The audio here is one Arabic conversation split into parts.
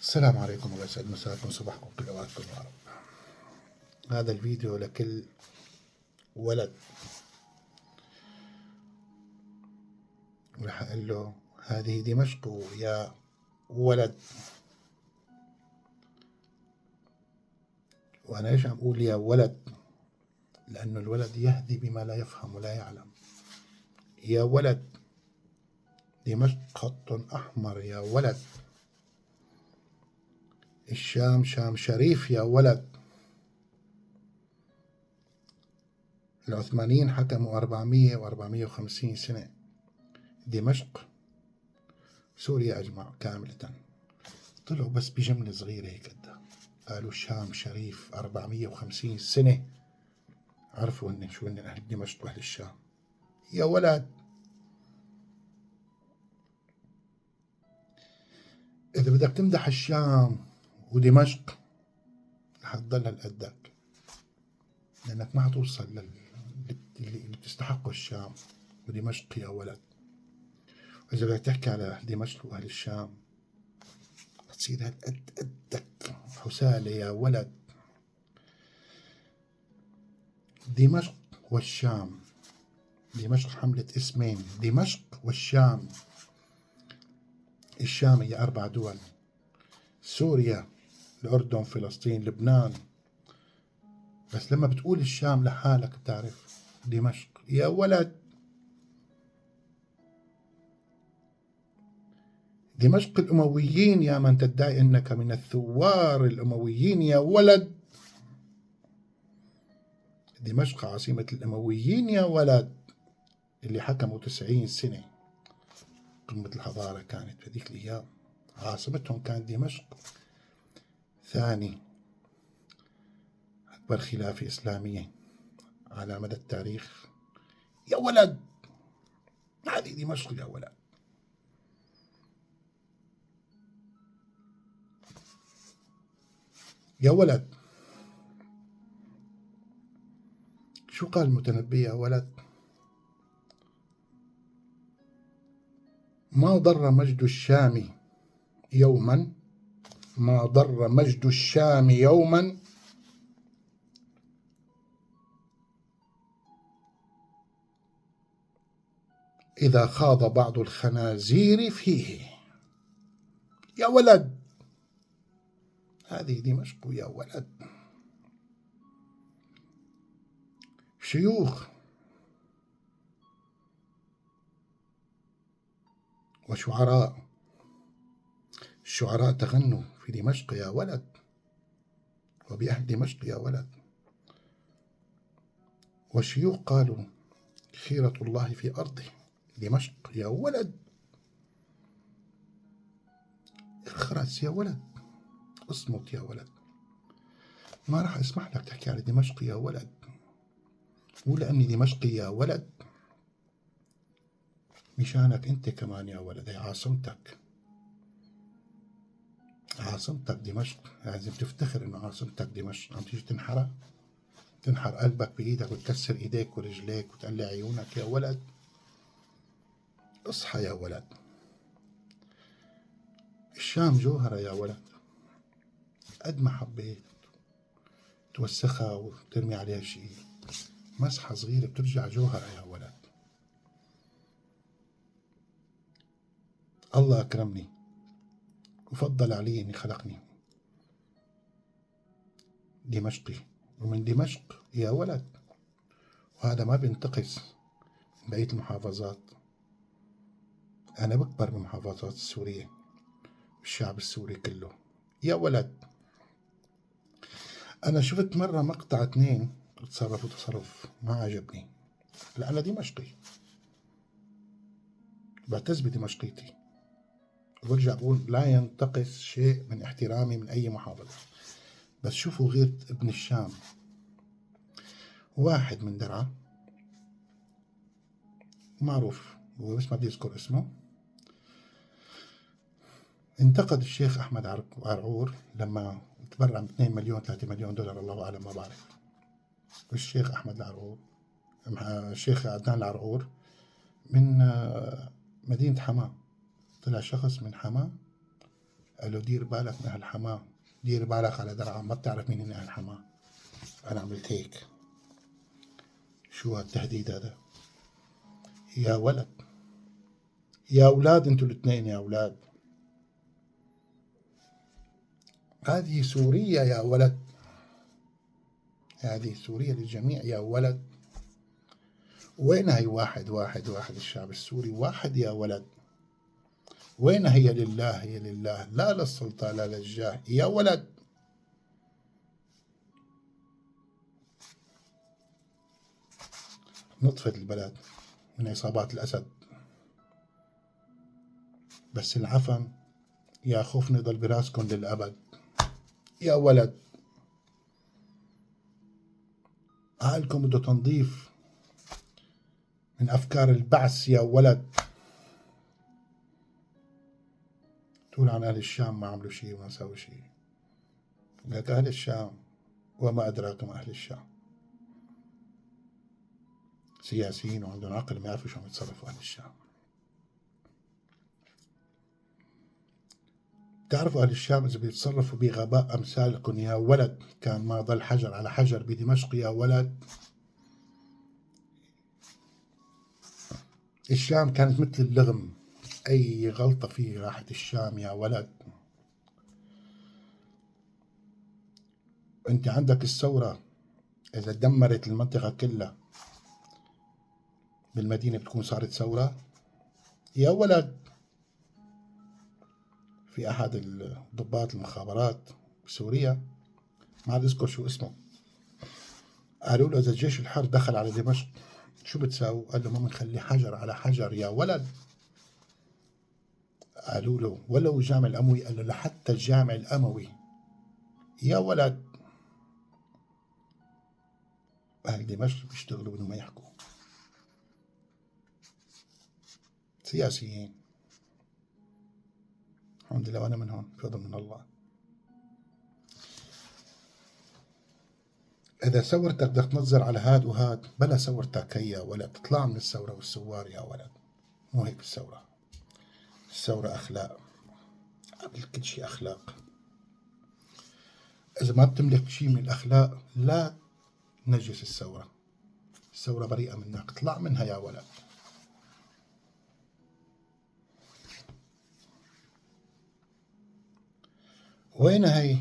السلام عليكم ويسعد مساكم صباحكم كل أوقاتكم يا رب. هذا الفيديو لكل ولد وراح أقول له هذه دمشق يا ولد. وأنا ليش عم أقول يا ولد؟ لأنه الولد يهدي بما لا يفهم ولا يعلم. يا ولد، دمشق خط أحمر يا ولد. الشام شام شريف يا ولد. العثمانيين حكموا 400 و450 سنة. دمشق سوريا أجمع كاملة. طلعوا بس بجملة صغيرة هيك قالوا الشام شريف 450 سنة. عرفوا هن شو هن أهل دمشق وأهل الشام. يا ولد، إذا بدك تمدح الشام ودمشق رح تضل هالقدك، لأنك ما حتوصل اللي بتستحقه الشام ودمشق يا ولد. وإذا بدك تحكي على أهل دمشق وأهل الشام تصير هالقد قدك حسالة يا ولد. دمشق والشام، دمشق حملة اسمين، دمشق والشام. الشام هي 4 دول: سوريا، الأردن، فلسطين، لبنان. بس لما بتقول الشام لحالك بتعرف دمشق يا ولد. دمشق الأمويين يا من تدعي أنك من الثوار الأمويين يا ولد. دمشق عاصمة الأمويين يا ولد، اللي حكموا 90 سنة. قمة الحضارة كانت في ذيك الأيام، عاصمتهم كانت دمشق. ثاني أكبر خلافة إسلامية على مدى التاريخ يا ولد. هذه دمشق يا ولد. يا ولد، شو قال المتنبي يا ولد؟ ما ضر مجد الشام يوما، ما ضر مجد الشام يوما إذا خاض بعض الخنازير فيه. يا ولد، هذه دمشق يا ولد. شيوخ وشعراء، الشعراء تغنوا في دمشق يا ولد، وبأهل دمشق يا ولد. والشيوخ قالوا خيرة الله في أرضه دمشق يا ولد. اخرس يا ولد، اصمت يا ولد. ما راح اسمح لك تحكي على دمشق يا ولد، ولأني دمشقي يا ولد مشانك انت كمان يا ولد. هي عاصمتك، عاصمتك دمشق. لازم تفتخر انه عاصمتك دمشق. عم تيجي تنحرق، تنحر قلبك بايدك وتكسر ايديك ورجليك وتقلع عيونك يا ولد. اصحى يا ولد. الشام جوهرة يا ولد، قد ما حبيت توسخها وترمي عليها شيء، مسحة صغيرة بترجع جوهرة يا ولد. الله أكرمني وفضل علي إني خلقني دمشقي ومن دمشق يا ولد. وهذا ما بينتقص من بقية المحافظات. أنا بكبر بالمحافظات السورية، الشعب السوري كله يا ولد. أنا شفت مرة مقطع 2 تصرفوا تصرف ما عجبني. لا، أنا دمشقي، بعتز بدمشقيتي، وبرجع بقول لا ينتقص شيء من احترامي من أي محافظة. بس شوفوا غيرة ابن الشام، واحد من درعا معروف هو بس ما بدي أذكر اسمه، انتقد الشيخ أحمد عرعور لما تبرع ب 2 مليون 3 مليون دولار، الله أعلم ما بعرف. والشيخ أحمد العرعور، الشيخ عدنان العرعور من مدينة حماة. طلع شخص من حماة قال له دير بالك من أهل حماه، دير بالك على درعا، ما بتعرف مين هن أهل حماه. أنا عملت هيك. شو هالتهديد هذا؟ يا ولد، يا أولاد، أنتوا الاثنين يا أولاد، هذه سوريا يا ولد، هذه سوريا للجميع يا ولد. وين هي؟ واحد واحد واحد، الشعب السوري واحد يا ولد. وين هي؟ لله، هي لله، لا للسلطة لا للجاه يا ولد. نطفت البلد من عصابات الأسد، بس العفن يا خوف نضل براسكم للأبد يا ولد. عقلكم بده تنظيف من أفكار البعث يا ولد. تقول عن أهل الشام ما عملوا شيء وما سووا شيء. لك أهل الشام وما أدراك ما أهل الشام، سياسيين وعندهم عقل، ما يعرفوا شو عم يتصرفوا أهل الشام. تعرفوا أهل الشام إذا بيتصرفوا بغباء أمثالكم يا ولد كان ما ضل حجر على حجر بدمشق يا ولد. الشام كانت مثل اللغم، أي غلطة فيه راحت الشام يا ولد. أنت عندك الثورة إذا دمرت المنطقة كلها بالمدينة بتكون صارت ثورة يا ولد. في أحد الضباط المخابرات بسوريا، ما عاد أذكر شو اسمه، قالوا له إذا الجيش الحر دخل على دمشق شو بتساوي؟ قال له ما بنخلي حجر على حجر يا ولد. قالوا له ولو الجامع الأموي؟ قال له لحتى الجامع الأموي يا ولد. أهل دمشق بيشتغلوا بدون ما يحكوا، سياسيين. الحمد لله وأنا منهم، فضل من الله. إذا ثورتك بدك تنظر على هاد وهاد، بلا ثورتك هي يا ولد، تطلع من الثورة والثوار يا ولد. مو هيك الثورة. الثورة أخلاق، قبل كل شيء أخلاق. إذا ما بتملك شيء من الأخلاق لا نجس الثورة. الثورة بريئة منك، اطلع منها يا ولد. وين هي؟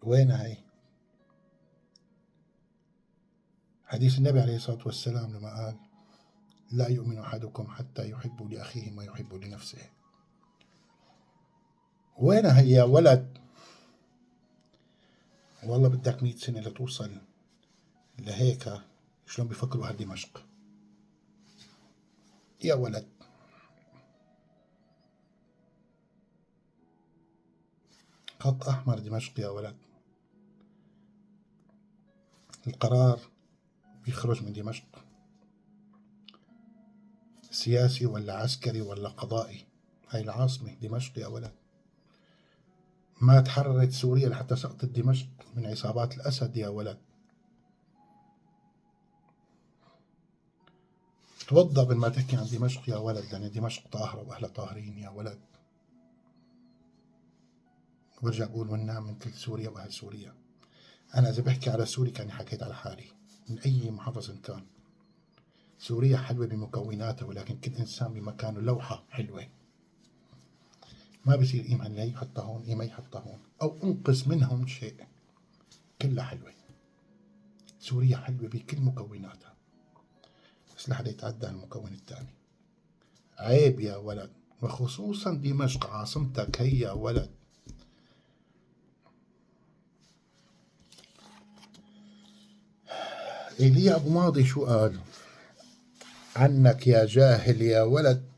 وين هي؟ حديث النبي عليه الصلاة والسلام لما قال لا يؤمن أحدكم حتى يحب لأخيه ما يحب لنفسه. وين هي يا ولد؟ والله بدك 100 سنة لتوصل لهيك. شلون بيفكروا أهل دمشق يا ولد؟ خط أحمر دمشق يا ولد. القرار بيخرج من دمشق، سياسي ولا عسكري ولا قضائي. هاي العاصمة دمشق يا ولد. ما تحررت سوريا لحتى سقطت دمشق من عصابات الأسد يا ولد. توضأ قبل ما تحكي عن دمشق يا ولد، لأن دمشق طاهرة وأهلها طاهرين يا ولد. برجع بقول والنعم من كل سوريا وأهل سوريا. أنا إذا بحكي على سوريا كأني حكيت على حالي من أي محافظة كان. سوريا حلوة بمكوناتها، ولكن كل إنسان بمكانه لوحة حلوة. ما بصير إيمان لا يحطها هون إيمان يحطها هون أو أنقص منهم شيء، كلها حلوة. سوريا حلوة بكل مكوناتها، بس لحدا يتعدى على المكون الثاني عيب يا ولد. وخصوصا دمشق عاصمتك هي يا ولد. إيليا أبو ماضي شو قال عنك يا جاهل يا ولد؟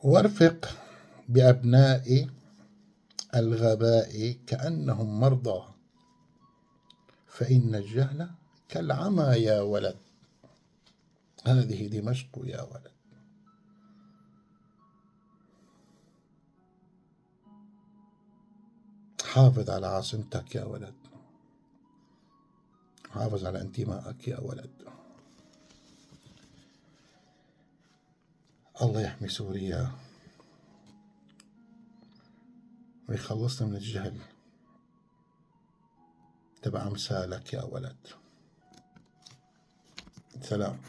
وارفق بأبناء الغباء كأنهم مرضى، فإن الجهل كالعمى يا ولد. هذه دمشق يا ولد. حافظ على عاصمتك يا ولد، حافظ على انتمائك يا ولد. الله يحمي سوريا ويخلصنا من الجهل تبع أمثالك يا ولد. سلام.